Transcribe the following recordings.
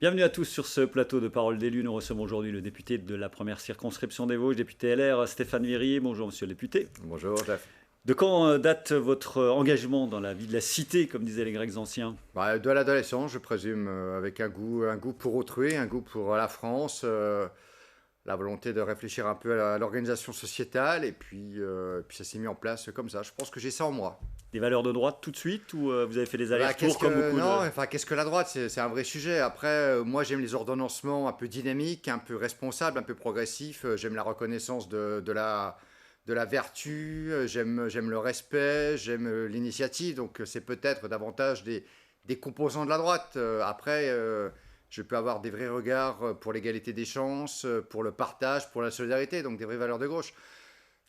Bienvenue à tous sur ce plateau de Parole d'élus. Nous recevons aujourd'hui le député de la première circonscription des Vosges, député LR, Stéphane Viry. Bonjour monsieur le député. Bonjour, Jeff. De quand date votre engagement dans la vie de la cité, comme disaient les Grecs anciens? De l'adolescence, je présume, avec un goût pour autrui, un goût pour la France, la volonté de réfléchir un peu à l'organisation sociétale, puis ça s'est mis en place comme ça. Je pense que j'ai ça en moi. Des valeurs de droite tout de suite ou vous avez fait des allers-retours comme beaucoup Non, de... enfin, qu'est-ce que la droite? C'est un vrai sujet. Après, moi, j'aime les ordonnancements un peu dynamiques, un peu responsables, un peu progressifs. J'aime la reconnaissance de la vertu, j'aime le respect, j'aime l'initiative. Donc, c'est peut-être davantage des composants de la droite. Après, je peux avoir des vrais regards pour l'égalité des chances, pour le partage, pour la solidarité, donc des vraies valeurs de gauche.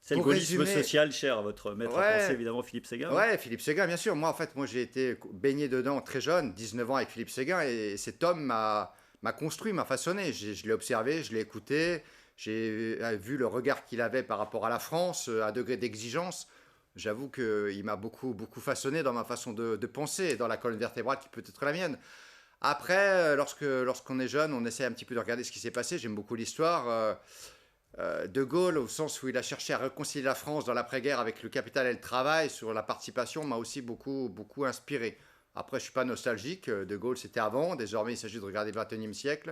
C'est le Pour gaullisme résumer, social cher à votre maître à penser, ouais, évidemment, Philippe Séguin. Oui. ouais, Philippe Séguin, bien sûr. Moi, j'ai été baigné dedans très jeune, 19 ans avec Philippe Séguin, et cet homme m'a construit, m'a façonné. Je l'ai observé, je l'ai écouté, j'ai vu le regard qu'il avait par rapport à la France, un degré d'exigence. J'avoue qu'il m'a beaucoup façonné dans ma façon de penser, et dans la colonne vertébrale qui peut être la mienne. Après, lorsqu'on est jeune, on essaie un petit peu de regarder ce qui s'est passé. J'aime beaucoup l'histoire. De Gaulle, au sens où il a cherché à réconcilier la France dans l'après-guerre avec le capital et le travail, sur la participation, m'a aussi beaucoup inspiré. Après, je ne suis pas nostalgique. De Gaulle, c'était avant. Désormais, il s'agit de regarder le XXIe siècle.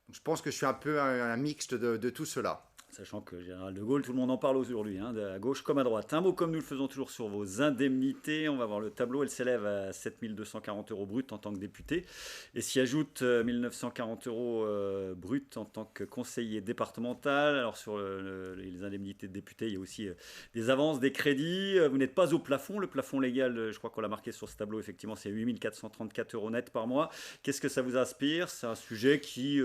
Donc, je pense que je suis un peu un mixte de tout cela. Sachant que Général de Gaulle, tout le monde en parle aujourd'hui, hein, à gauche comme à droite. Un mot comme nous le faisons toujours sur vos indemnités. On va voir le tableau. Elle s'élève à 7 240 euros brut en tant que député. Et s'y ajoute 1 940 euros brut en tant que conseiller départemental. Alors sur les indemnités de député, il y a aussi des avances, des crédits. Vous n'êtes pas au plafond. Le plafond légal, je crois qu'on l'a marqué sur ce tableau, effectivement, c'est 8 434 euros net par mois. Qu'est-ce que ça vous inspire? C'est un sujet qui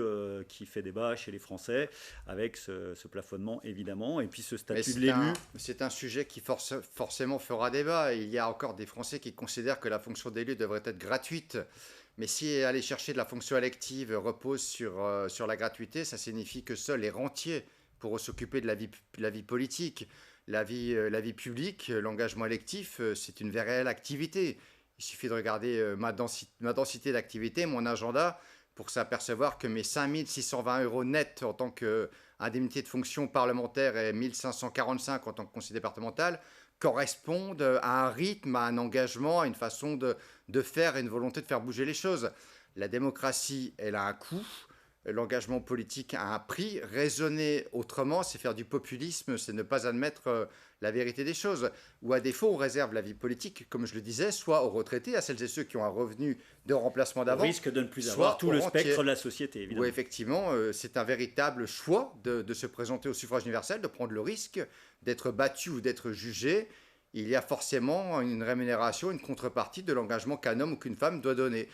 fait débat chez les Français avec ce plafonnement évidemment, et puis ce Mais statut de l'élu. c'est un sujet qui forcément fera débat. Il y a encore des Français qui considèrent que la fonction d'élu devrait être gratuite. Mais si aller chercher de la fonction élective repose sur la gratuité, ça signifie que seuls les rentiers pourront s'occuper de la vie politique. La vie publique, l'engagement électif, c'est une vraie réelle activité. Il suffit de regarder ma densité d'activité, mon agenda, pour s'apercevoir que mes 5 620 euros nets en tant qu'indemnité de fonction parlementaire et 1 545 en tant que conseiller départemental correspondent à un rythme, à un engagement, à une façon de faire et une volonté de faire bouger les choses. La démocratie, elle a un coût. L'engagement politique a un prix. Raisonner autrement, c'est faire du populisme, c'est ne pas admettre la vérité des choses. Ou à défaut, on réserve la vie politique, comme je le disais, soit aux retraités, à celles et ceux qui ont un revenu de remplacement Au d'avant, risque de ne plus avoir soit tout aux le rentiers. spectre de la société, Où évidemment. effectivement, c'est un véritable choix de se présenter au suffrage universel, de prendre le risque d'être battu ou d'être jugé. Il y a forcément une rémunération, une contrepartie de l'engagement qu'un homme ou qu'une femme doit donner.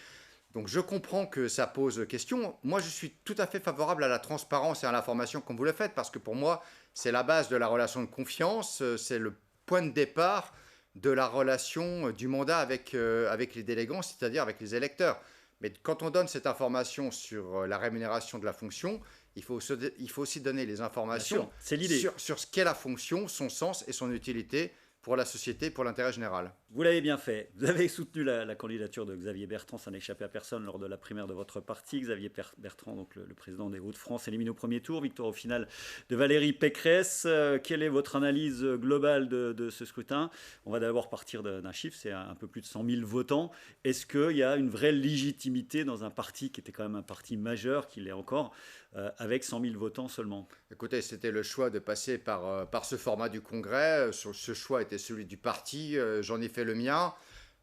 Donc je comprends que ça pose question. Moi, je suis tout à fait favorable à la transparence et à l'information comme vous le faites, parce que pour moi, c'est la base de la relation de confiance, c'est le point de départ de la relation du mandat avec les délégants, c'est-à-dire avec les électeurs. Mais quand on donne cette information sur la rémunération de la fonction, il faut aussi donner les Bien informations sûr, c'est l'idée. sur ce qu'est la fonction, son sens et son utilité pour la société, pour l'intérêt général. Vous l'avez bien fait. Vous avez soutenu la candidature de Xavier Bertrand, ça n'a échappé à personne lors de la primaire de votre parti. Xavier Bertrand, donc le président des Hauts-de-France, éliminé au premier tour. Victoire au final de Valérie Pécresse. Quelle est votre analyse globale de ce scrutin? On va d'abord partir d'un chiffre, c'est un peu plus de 100 000 votants. Est-ce qu'il y a une vraie légitimité dans un parti qui était quand même un parti majeur, qui l'est encore, avec 100 000 votants seulement? Écoutez, c'était le choix de passer par ce format du congrès. Ce choix était celui du parti. J'en ai fait le mien.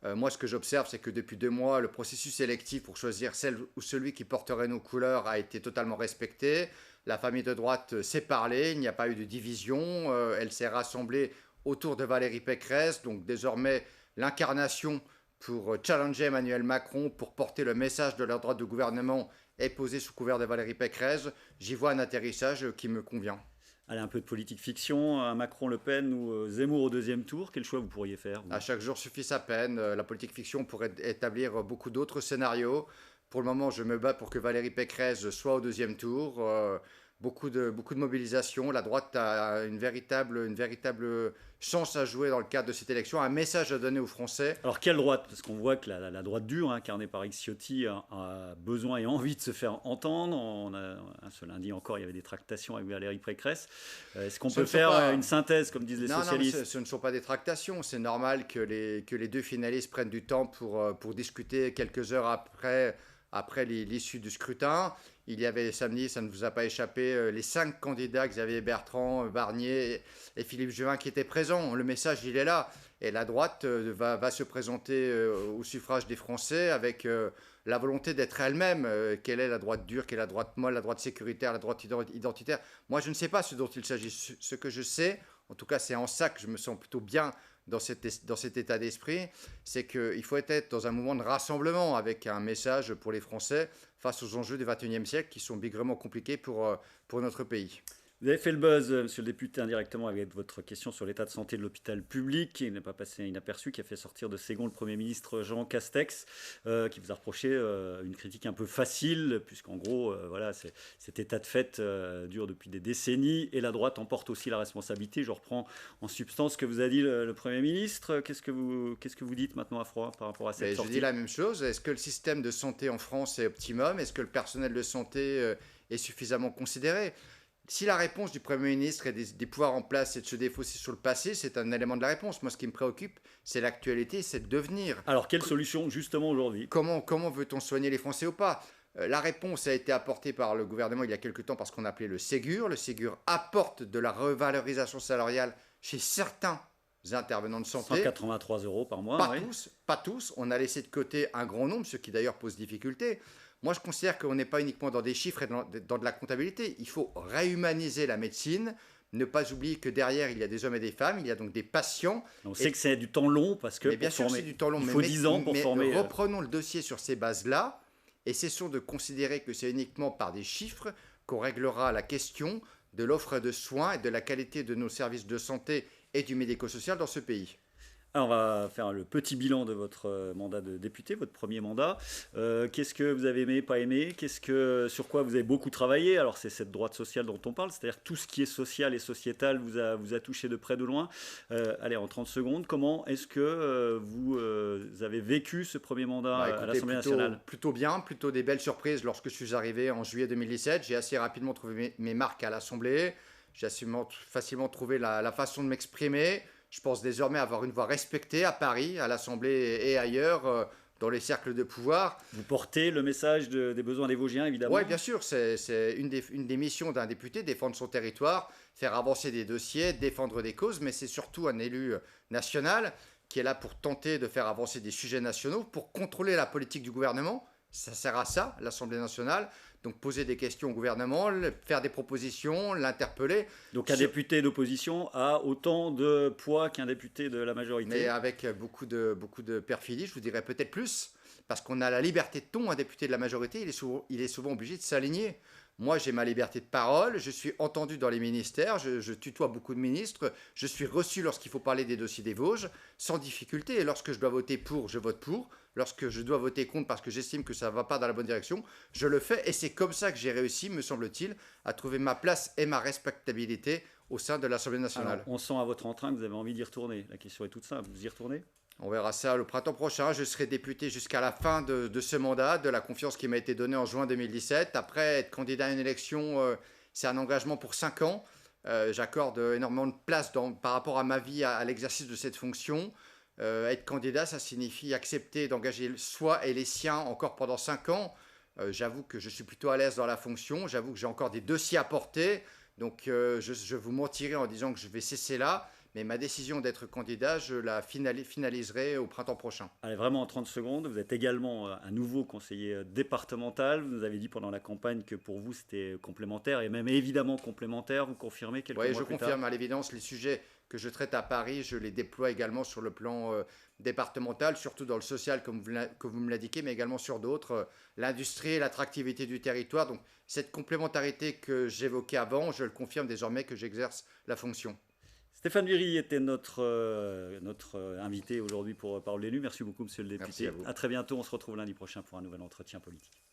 Moi, ce que j'observe, c'est que depuis 2 mois, le processus électif pour choisir celle ou celui qui porterait nos couleurs a été totalement respecté. La famille de droite s'est parlé. Il n'y a pas eu de division. Elle s'est rassemblée autour de Valérie Pécresse. Donc désormais, l'incarnation pour challenger Emmanuel Macron, pour porter le message de la droite du gouvernement est posée sous couvert de Valérie Pécresse. J'y vois un atterrissage qui me convient. Allez, un peu de politique fiction, Macron-Le Pen ou Zemmour au deuxième tour, quel choix vous pourriez faire, À vous? chaque jour suffit sa peine. La politique fiction pourrait établir beaucoup d'autres scénarios. Pour le moment, je me bats pour que Valérie Pécresse soit au deuxième tour. beaucoup de mobilisation. La droite a une véritable chance à jouer dans le cadre de cette élection, un message à donner aux Français. Alors quelle droite? Parce qu'on voit que la droite dure, incarnée par Ciotti, a besoin et envie de se faire entendre. Ce lundi encore, il y avait des tractations avec Valérie Pécresse. Est-ce qu'on peut faire une synthèse, comme disent les socialistes? Non, ce ne sont pas des tractations. C'est normal que les deux finalistes prennent du temps pour discuter quelques heures après l'issue du scrutin. Il y avait samedi, ça ne vous a pas échappé, les 5 candidats, Xavier Bertrand, Barnier et Philippe Juvin, qui étaient présents. Le message, il est là. Et la droite va se présenter au suffrage des Français avec la volonté d'être elle-même. Quelle est la droite dure, quelle est la droite molle, la droite sécuritaire, la droite identitaire? Moi, je ne sais pas ce dont il s'agit. Ce que je sais, en tout cas, c'est en ça que je me sens plutôt bien dans cet état d'esprit, c'est qu'il faut être dans un mouvement de rassemblement avec un message pour les Français face aux enjeux du XXIe siècle qui sont bigrement compliqués pour notre pays. Vous avez fait le buzz, monsieur le député, indirectement avec votre question sur l'état de santé de l'hôpital public, qui n'est pas passé inaperçu, qui a fait sortir de ses gonds le Premier ministre Jean Castex, qui vous a reproché une critique un peu facile, puisqu'en gros, voilà, cet état de fait dure depuis des décennies, et la droite emporte aussi la responsabilité. Je reprends en substance ce que vous a dit le Premier ministre. Qu'est-ce que vous dites maintenant à froid par rapport à cette sortie? Je dis la même chose. Est-ce que le système de santé en France est optimum? Est-ce que le personnel de santé est suffisamment considéré? Si la réponse du Premier ministre et des pouvoirs en place, c'est de se défausser sur le passé, c'est un élément de la réponse. Moi, ce qui me préoccupe, c'est l'actualité, c'est le devenir. Alors, quelle solution, justement, aujourd'hui? Comment veut-on soigner les Français ou pas? La réponse a été apportée par le gouvernement il y a quelque temps par ce qu'on appelait le Ségur. Le Ségur apporte de la revalorisation salariale chez certains intervenants de santé. 183 € par mois, pas tous, pas tous. On a laissé de côté un grand nombre, ce qui d'ailleurs pose difficulté. Moi, je considère qu'on n'est pas uniquement dans des chiffres et dans de la comptabilité. Il faut réhumaniser la médecine, ne pas oublier que derrière, il y a des hommes et des femmes, il y a donc des patients. On sait que c'est du temps long parce que mais bien sûr, c'est du temps long. Il faut 10 ans pour former. Reprenons le dossier sur ces bases-là et cessons de considérer que c'est uniquement par des chiffres qu'on réglera la question de l'offre de soins et de la qualité de nos services de santé et du médico-social dans ce pays. Alors, on va faire le petit bilan de votre mandat de député, votre premier mandat. Qu'est-ce que vous avez aimé, pas aimé? Sur quoi vous avez beaucoup travaillé? Alors, c'est cette droite sociale dont on parle, c'est-à-dire tout ce qui est social et sociétal vous a touché de près de loin. Allez, en 30 secondes, comment est-ce que vous avez vécu ce premier mandat à l'Assemblée nationale? Plutôt bien, plutôt des belles surprises. Lorsque je suis arrivé en juillet 2017, j'ai assez rapidement trouvé mes marques à l'Assemblée. J'ai facilement trouvé la façon de m'exprimer. Je pense désormais avoir une voix respectée à Paris, à l'Assemblée et ailleurs, dans les cercles de pouvoir. Vous portez le message des besoins des Vosgiens, évidemment. Oui, bien sûr. C'est une des missions d'un député, défendre son territoire, faire avancer des dossiers, défendre des causes, mais c'est surtout un élu national qui est là pour tenter de faire avancer des sujets nationaux, pour contrôler la politique du gouvernement. Ça sert à ça, l'Assemblée nationale. Donc poser des questions au gouvernement, faire des propositions, l'interpeller. Donc un député d'opposition a autant de poids qu'un député de la majorité. Mais avec beaucoup de perfidie, je vous dirais peut-être plus, parce qu'on a la liberté de ton, un député de la majorité, il est souvent obligé de s'aligner. Moi, j'ai ma liberté de parole, je suis entendu dans les ministères, je tutoie beaucoup de ministres, je suis reçu lorsqu'il faut parler des dossiers des Vosges, sans difficulté. Et lorsque je dois voter pour, je vote pour. Lorsque je dois voter contre parce que j'estime que ça ne va pas dans la bonne direction, je le fais. Et c'est comme ça que j'ai réussi, me semble-t-il, à trouver ma place et ma respectabilité au sein de l'Assemblée nationale. Alors, on sent à votre entrain que vous avez envie d'y retourner. La question est toute simple, vous y retournez? On verra ça le printemps prochain. Je serai député jusqu'à la fin de ce mandat, de la confiance qui m'a été donnée en juin 2017. Après, être candidat à une élection, c'est un engagement pour 5 ans. J'accorde énormément de place par rapport à ma vie à l'exercice de cette fonction. Être candidat, ça signifie accepter d'engager soi et les siens encore pendant 5 ans. J'avoue que je suis plutôt à l'aise dans la fonction. J'avoue que j'ai encore des dossiers à porter. Donc, je vous mentirai en disant que je vais cesser là. Mais ma décision d'être candidat, je la finaliserai au printemps prochain. Allez, vraiment en 30 secondes, vous êtes également un nouveau conseiller départemental. Vous nous avez dit pendant la campagne que pour vous c'était complémentaire et même évidemment complémentaire. Vous confirmez quelques mois plus tard? Oui, je confirme. À l'évidence, les sujets que je traite à Paris, je les déploie également sur le plan départemental, surtout dans le social comme vous me l'indiquez, mais également sur d'autres, l'industrie, l'attractivité du territoire. Donc cette complémentarité que j'évoquais avant, je le confirme désormais que j'exerce la fonction. Stéphane Viry était notre invité aujourd'hui pour Parole d'élu. Merci beaucoup, monsieur le député. Merci à vous. À très bientôt. On se retrouve lundi prochain pour un nouvel entretien politique.